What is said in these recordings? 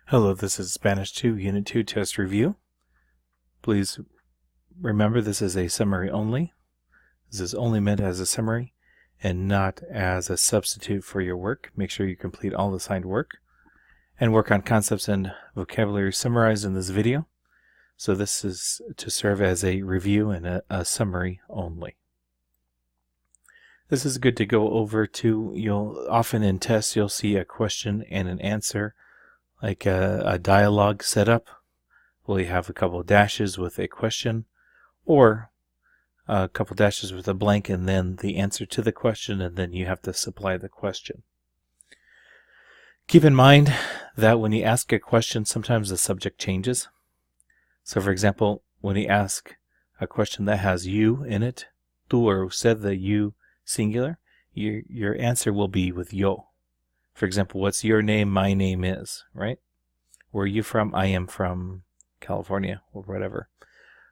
Hello, this is Spanish 2, Unit 2 Test Review. Please remember this is a summary only. This is only meant as a summary and not as a substitute for your work. Make sure you complete all the assigned work and work on concepts and vocabulary summarized in this video. So this is to serve as a review and a summary only. This is good to go over too. You'll often in tests you'll see a question and an answer, like a dialogue set up. Well, you have a couple of dashes with a question, or a couple of dashes with a blank, and then the answer to the question, and then you have to supply the question. Keep in mind that when you ask a question, sometimes the subject changes. So, for example, when you ask a question that has you in it, tú or usted, the you singular, your answer will be with yo. For example, what's your name? My name is, right? Where are you from? I am from California, or whatever.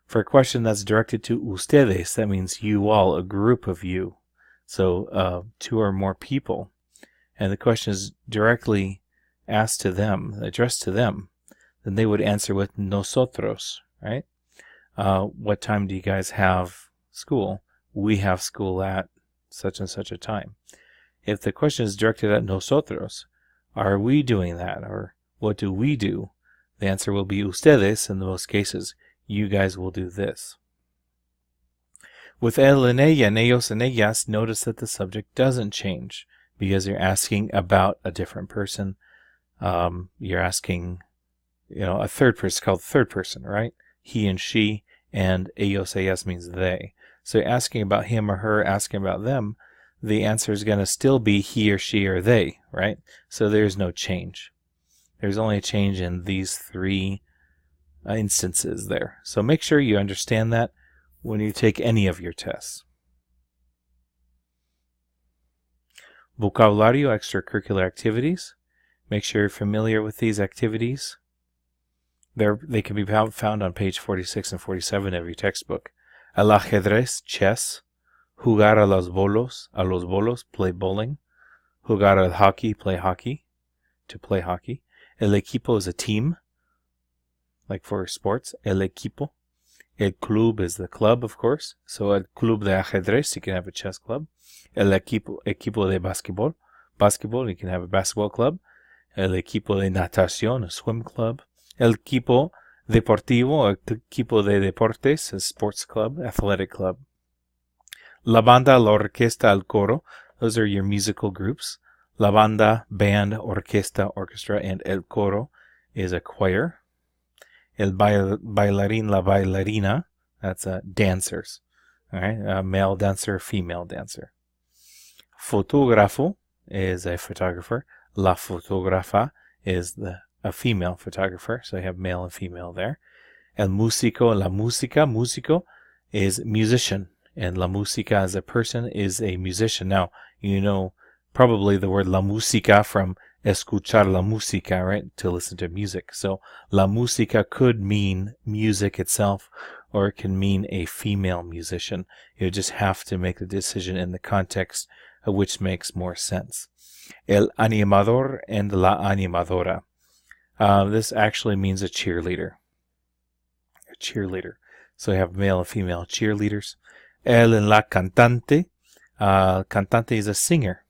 For a question that's directed to ustedes, that means you all, a group of you. So two or more people. And the question is directly asked to them, addressed to them. Then they would answer with nosotros, right? What time do you guys have school? We have school at such and such a time. If the question is directed at nosotros, are we doing that? Or what do we do? The answer will be ustedes. In most cases, you guys will do this. With él and ella, and ellos and ellas, notice that the subject doesn't change because you're asking about a different person. You're asking, a third person, called third person, right? He and she, and ellos, ellas means they. So you're asking about him or her, asking about them. The answer is going to still be he or she or they, right? So there's no change. There's only a change in these three instances there. So make sure you understand that when you take any of your tests. Vocabulario, extracurricular activities. Make sure you're familiar with these activities. They can be found on page 46 and 47 of your textbook. El ajedrez, chess. Jugar a los bolos, play bowling. Jugar al hockey, play hockey, to play hockey. El equipo is a team, like for sports. El equipo. El club is the club, of course. So el club de ajedrez, you can have a chess club. El equipo de basketball, you can have a basketball club. El equipo de natación, a swim club. El equipo deportivo, el equipo de deportes, a sports club, athletic club. La banda, la orquesta, el coro. Those are your musical groups. La banda, band, orquesta, orchestra, and el coro is a choir. El bailarín, la bailarina, that's dancers. All right, male dancer, female dancer. Fotógrafo is a photographer. La fotógrafa is a female photographer. So you have male and female there. El músico, la música, músico is musician. And la música as a person is a musician. Now, you know probably the word la música from escuchar la música, right? To listen to music. So la música could mean music itself, or it can mean a female musician. You just have to make the decision in the context of which makes more sense. El animador and la animadora. This actually means a cheerleader. A cheerleader. So you have male and female cheerleaders. El en la cantante. Cantante is a singer.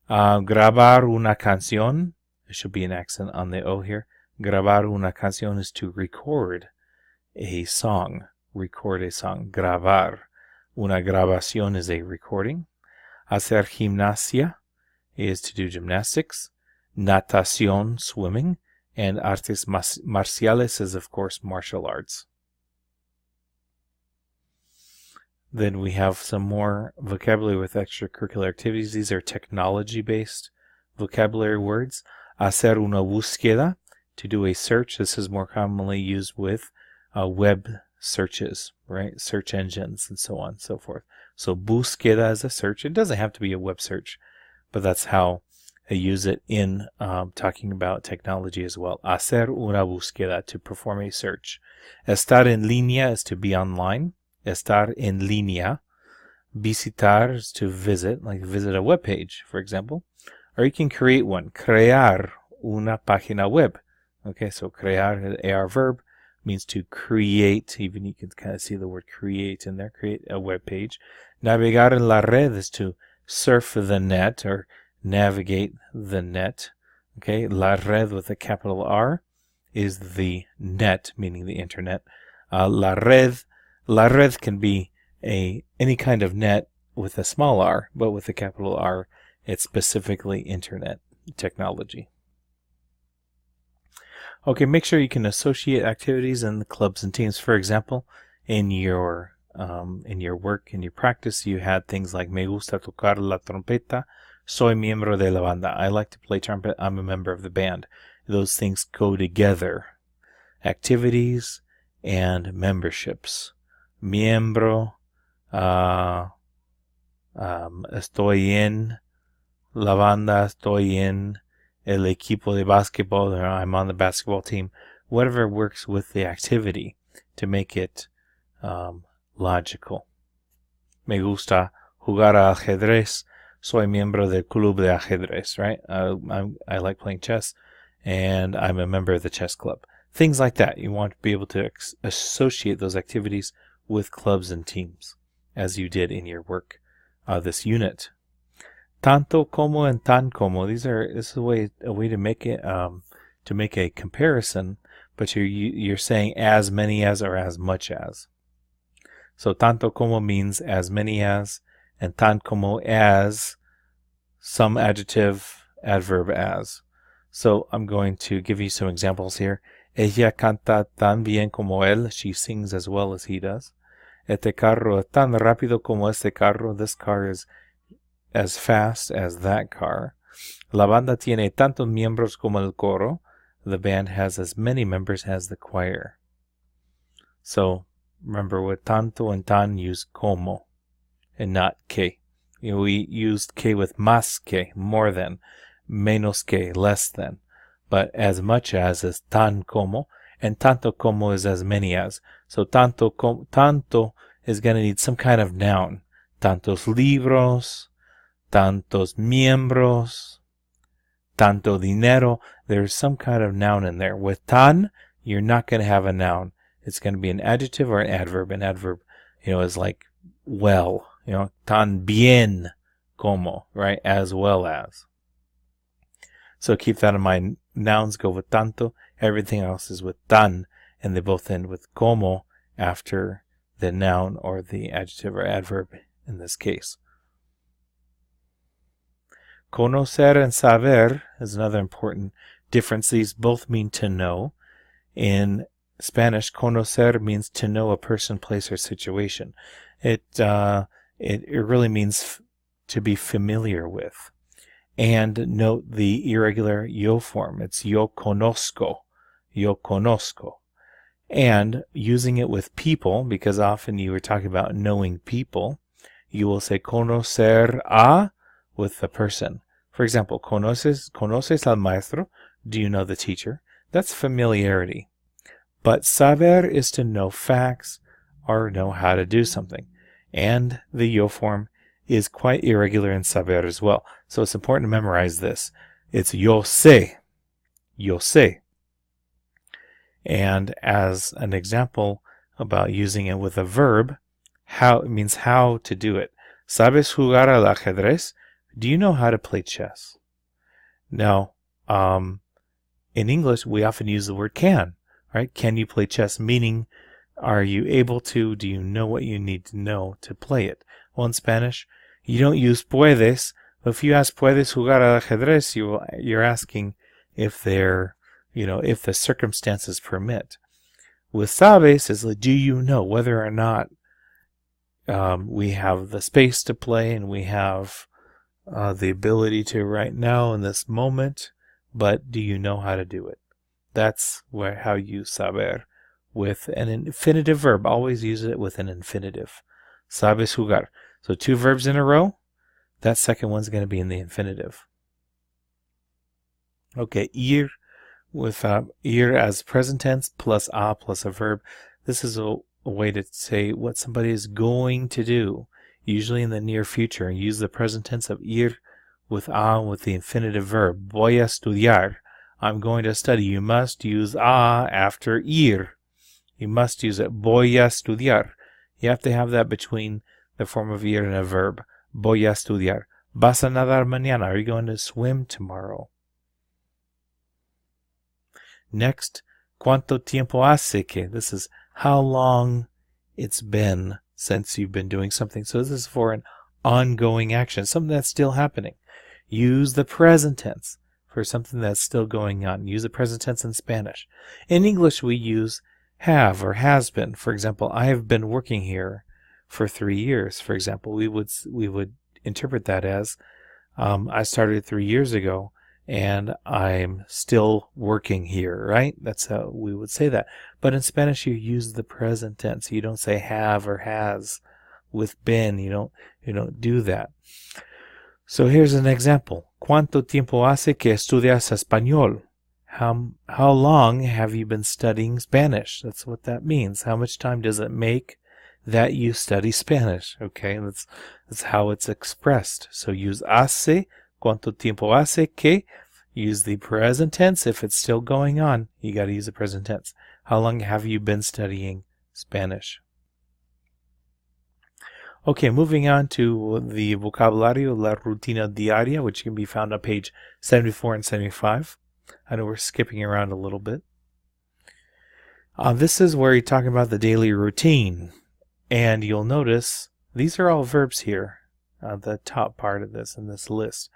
Grabar una canción. There should be an accent on the O here. Grabar una canción is to record a song. Grabar. Una grabación is a recording. Hacer gimnasia is to do gymnastics. Natación, swimming. And artes marciales is, of course, martial arts. Then we have some more vocabulary with extracurricular activities. These are technology-based vocabulary words. Hacer una búsqueda, to do a search. This is more commonly used with web searches, right? Search engines and so on and so forth. So búsqueda is a search. It doesn't have to be a web search, but that's how they use it in talking about technology as well. Hacer una búsqueda, to perform a search. Estar en línea is to be online. Estar en línea. Visitar is to visit, like visit a web page, for example. Or you can create one. Crear una página web. Okay, so crear, AR verb, means to create. Even you can kind of see the word create in there, create a web page. Navegar en la red is to surf the net or navigate the net. Okay, la red with a capital R is the net, meaning the internet. La red can be any kind of net with a small r, but with a capital R, it's specifically internet technology. Okay, make sure you can associate activities in the clubs and teams. For example, in your work, in your practice, you had things like me gusta tocar la trompeta, soy miembro de la banda. I like to play trumpet, I'm a member of the band. Those things go together. Activities and memberships. Miembro, estoy en la banda, estoy en el equipo de básquetbol, or I'm on the basketball team. Whatever works with the activity to make it logical. Me gusta jugar al ajedrez, soy miembro del club de ajedrez, right? I like playing chess, and I'm a member of the chess club. Things like that. You want to be able to associate those activities with clubs and teams, as you did in your work this unit. Tanto como and tan como. This is a way to make it to make a comparison, but you're saying as many as or as much as. So tanto como means as many as, and tan como as some adjective, adverb as. So I'm going to give you some examples here. Ella canta tan bien como él. She sings as well as he does. Este carro es tan rápido como este carro. This car is as fast as that car. La banda tiene tantos miembros como el coro. The band has as many members as the choir. So remember, with tanto and tan, use como and not que. We used que with más que, more than, menos que, less than. But as much as is tan como, and tanto como is as many as. So tanto is going to need some kind of noun. Tantos libros, tantos miembros, tanto dinero. There's some kind of noun in there. With tan, you're not going to have a noun. It's going to be an adjective or an adverb. An adverb, is like well. Tan bien como, right? As well as. So keep that in mind. Nouns go with tanto. Everything else is with tan. And they both end with como after the noun or the adjective or adverb in this case. Conocer and saber is another important difference. These both mean to know. In Spanish, conocer means to know a person, place, or situation. It really means to be familiar with. And note the irregular yo form. It's yo conozco. Yo conozco. And using it with people, because often you were talking about knowing people, you will say conocer a with the person. For example, conoces al maestro? Do you know the teacher? That's familiarity. But saber is to know facts or know how to do something. And the yo form is quite irregular in saber as well. So it's important to memorize this. It's yo sé. Yo sé. And as an example about using it with a verb, how it means how to do it. ¿Sabes jugar al ajedrez? Do you know how to play chess? Now, in English, we often use the word can, right? Can you play chess? Meaning, are you able to? Do you know what you need to know to play it? Well, in Spanish, you don't use puedes. If you ask puedes jugar al ajedrez, you're asking if they're, if the circumstances permit. With sabes, is like, do you know whether or not we have the space to play and we have the ability to right now in this moment, but do you know how to do it? That's how you use saber. With an infinitive verb, always use it with an infinitive. Sabes jugar. So 2 verbs in a row, that second one's going to be in the infinitive. Okay, ir with ir as present tense plus a plus a verb. This is a way to say what somebody is going to do, usually in the near future. Use the present tense of ir with a with the infinitive verb. Voy a estudiar. I'm going to study. You must use a after ir. You must use it. Voy a estudiar. You have to have that between the form of ir and a verb. Voy a estudiar. Vas a nadar mañana. Are you going to swim tomorrow? Next, ¿cuánto tiempo hace que? This is how long it's been since you've been doing something. So this is for an ongoing action, something that's still happening. Use the present tense for something that's still going on. Use the present tense in Spanish. In English, we use have or has been. For example, I have been working here for 3 years. For example, we would interpret that as I started 3 years ago and I'm still working here, right? That's how we would say that. But in Spanish, you use the present tense. You don't say have or has with been. You don't do that. So here's an example. ¿Cuánto tiempo hace que estudias español? How long have you been studying Spanish? That's what that means. How much time does it make that you study Spanish? Okay, that's how it's expressed. So use hace. ¿Cuánto tiempo hace que? Use the present tense. If it's still going on, you got to use the present tense. How long have you been studying Spanish? Okay, moving on to the vocabulario, la rutina diaria, which can be found on page 74 and 75. I know we're skipping around a little bit. This is where you're talking about the daily routine. And you'll notice these are all verbs here, the top part of this in this list.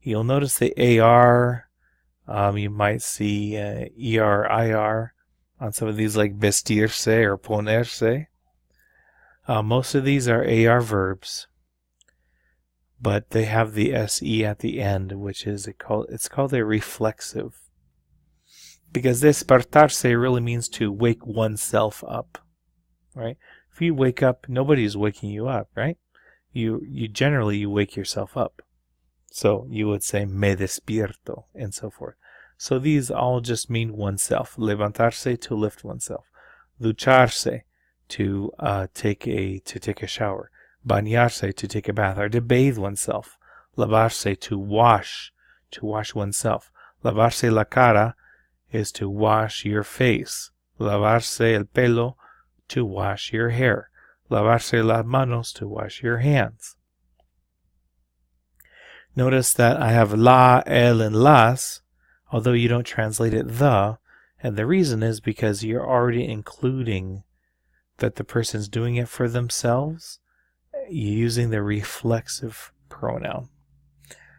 You'll notice the AR, you might see ER, IR on some of these like vestirse or ponerse. Most of these are AR verbs, but they have the SE at the end, which is it's called a reflexive. Because despertarse really means to wake oneself up, right? If you wake up, nobody's waking you up, right? You generally wake yourself up. So you would say me despierto and so forth. So these all just mean oneself. Levantarse, to lift oneself. Ducharse, to take a shower. Bañarse, to take a bath or to bathe oneself. Lavarse, to wash oneself. Lavarse la cara is to wash your face. Lavarse el pelo, to wash your hair. Lavarse las manos, to wash your hands. Notice that I have la, el, and las, although you don't translate it the, and the reason is because you're already including that the person's doing it for themselves, using the reflexive pronoun.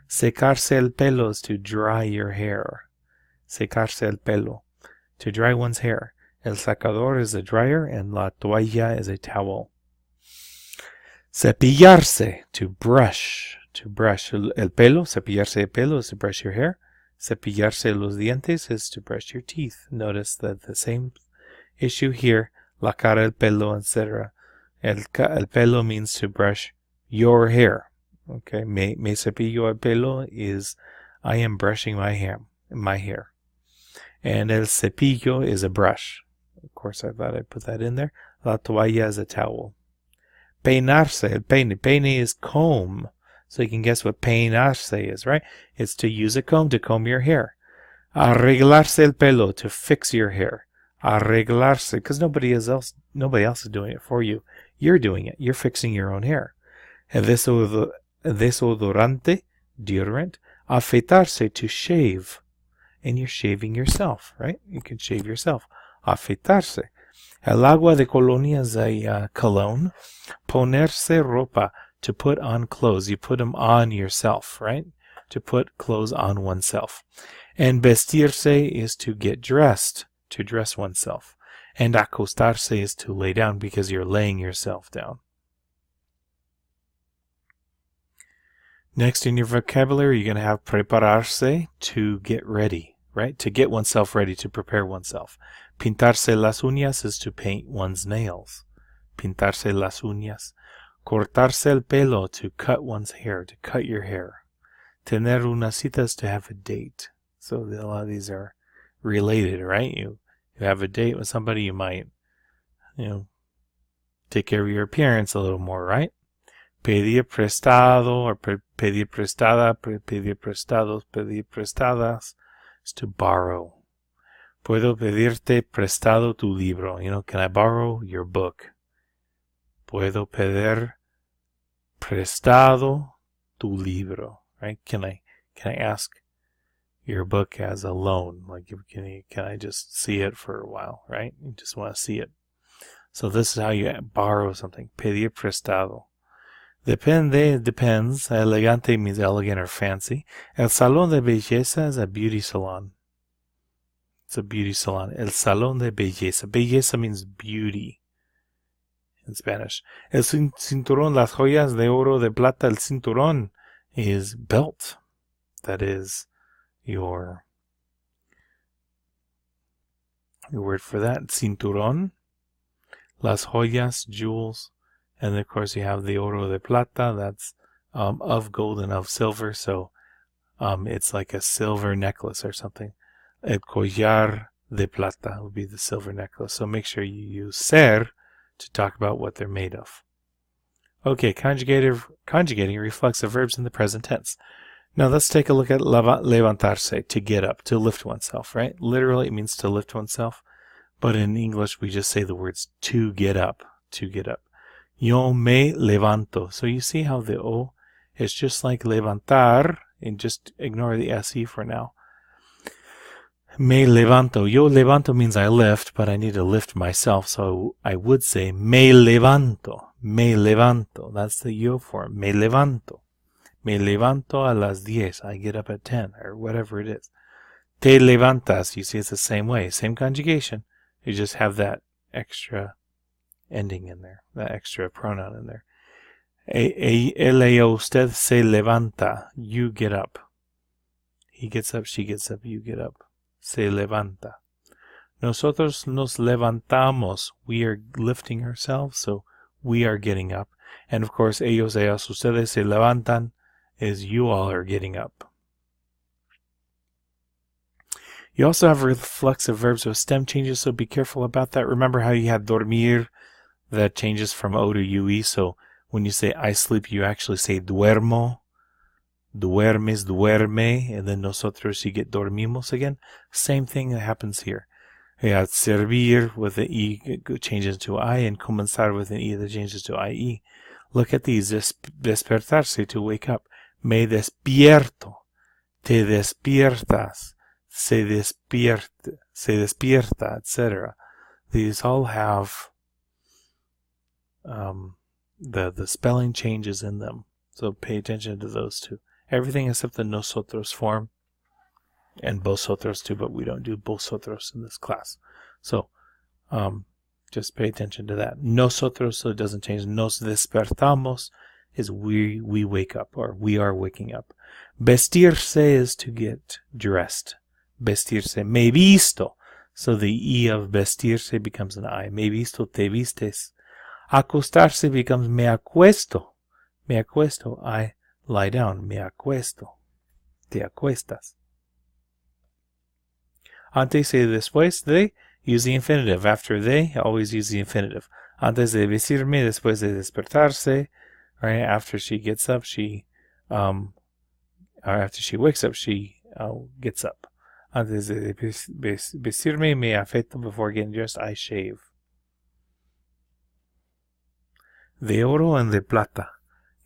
Secarse el pelo is to dry your hair. Secarse el pelo, to dry one's hair. El sacador is a dryer, and la toalla is a towel. Cepillarse, to brush. El pelo, cepillarse el pelo is to brush your hair. Cepillarse los dientes is to brush your teeth. Notice that the same issue here, la cara, el pelo, etc. El pelo means to brush your hair. Okay, me cepillo el pelo is I am brushing my hair. And el cepillo is a brush. Of course, I thought I'd put that in there. La toalla is a towel. Peinarse, el peine. Peine is comb. So you can guess what peinarse is, right? It's to use a comb to comb your hair. Arreglarse el pelo, to fix your hair. Arreglarse, because nobody else is doing it for you. You're doing it. You're fixing your own hair. Desodorante, deodorant. Afeitarse, to shave. And you're shaving yourself, right? You can shave yourself. Afeitarse. El agua de colonia is a cologne. Ponerse ropa, to put on clothes. You put them on yourself, right? To put clothes on oneself. And vestirse is to get dressed, to dress oneself. And acostarse is to lay down because you're laying yourself down. Next in your vocabulary, you're going to have prepararse, to get ready, right? To get oneself ready, to prepare oneself. Pintarse las uñas is to paint one's nails. Pintarse las uñas. Cortarse el pelo, to cut one's hair, to cut your hair. Tener una cita is to have a date. So a lot of these are related, right? You have a date with somebody, you might, take care of your appearance a little more, right? Pedir prestado or pedir prestada, pedir prestados, pedir prestadas. is to borrow. Puedo pedirte prestado tu libro. You know, can I borrow your book? Puedo pedir prestado tu libro. Right? Can I ask your book as a loan? Like, can I just see it for a while? Right? You just want to see it. So this is how you borrow something. Pedir prestado. Depende, depends. Elegante means elegant or fancy. El salón de belleza is a beauty salon. It's a beauty salon. El salón de belleza. Belleza means beauty in Spanish. El cinturón, las joyas de oro, de plata. El cinturón is belt. That is your word for that. Cinturón. Las joyas, jewels. And of course you have the oro de plata. That's of gold and of silver. So it's like a silver necklace or something. El collar de plata would be the silver necklace. So make sure you use ser to talk about what they're made of. Okay, conjugating reflexive verbs in the present tense. Now let's take a look at levantarse, to get up, to lift oneself, right? Literally it means to lift oneself. But in English we just say the words to get up, to get up. Yo me levanto. So you see how the O is just like levantar, and just ignore the SE for now. Me levanto. Yo levanto means I lift, but I need to lift myself, so I would say me levanto. Me levanto. That's the yo form. Me levanto. Me levanto a las 10. I get up at 10, or whatever it is. Te levantas. You see it's the same way. Same conjugation. You just have that extra ending in there, that extra pronoun in there. Él o usted se levanta. You get up. He gets up, she gets up, you get up. Se levanta. Nosotros nos levantamos. We are lifting ourselves, so we are getting up. And of course, ellos, ellas, ustedes se levantan is you all are getting up. You also have reflexive verbs with stem changes, so be careful about that. Remember how you had dormir, that changes from O to UE, so when you say I sleep, you actually say duermo. Duermes, duerme, and then nosotros you get dormimos again. Same thing that happens here. You have servir with the E changes to I, and comenzar with an E that changes to IE. Look at these. Despertarse, to wake up. Me despierto. Te despiertas. Se despierta, etc. These all have the spelling changes in them. So pay attention to those two. Everything except the nosotros form and vosotros too, but we don't do vosotros in this class. So just pay attention to that. Nosotros, so it doesn't change. Nos despertamos is we wake up, or we are waking up. Vestirse is to get dressed. Vestirse. Me visto. So the E of vestirse becomes an I. Me visto, te vistes. Acostarse becomes me acuesto. Me acuesto. I lie down. Me acuesto. Te acuestas. Antes y después de, use the infinitive. After they, always use the infinitive. Antes de vestirme, después de despertarse. Right? After she gets up, or after she wakes up, she gets up. Antes de vestirme, me afeito. Before getting dressed, I shave. De oro and de plata.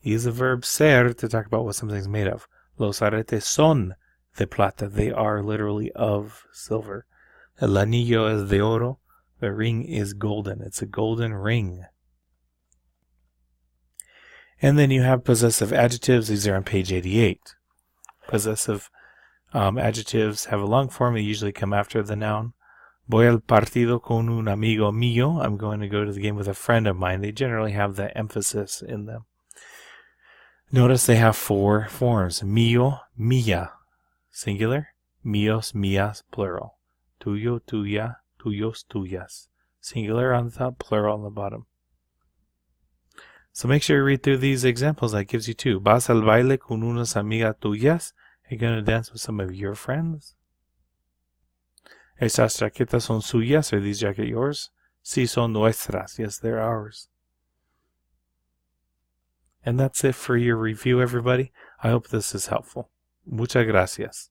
Use the verb ser to talk about what something's made of. Los aretes son de plata. They are literally of silver. El anillo es de oro. The ring is golden. It's a golden ring. And then you have possessive adjectives. These are on page 88. Possessive adjectives have a long form. They usually come after the noun. Voy al partido con un amigo mío. I'm going to go to the game with a friend of mine. They generally have the emphasis in them. Notice they have 4 forms. Mío, mía, singular. Míos, mías, plural. Tuyo, tuya, tuyos, tuyas. Singular on the top, plural on the bottom. So make sure you read through these examples. That gives you 2. Vas al baile con unas amigas tuyas. Are you going to dance with some of your friends? Estas chaquetas son suyas. Are these jackets yours? Sí, son nuestras. Yes, they're ours. And that's it for your review, everybody. I hope this is helpful. Muchas gracias.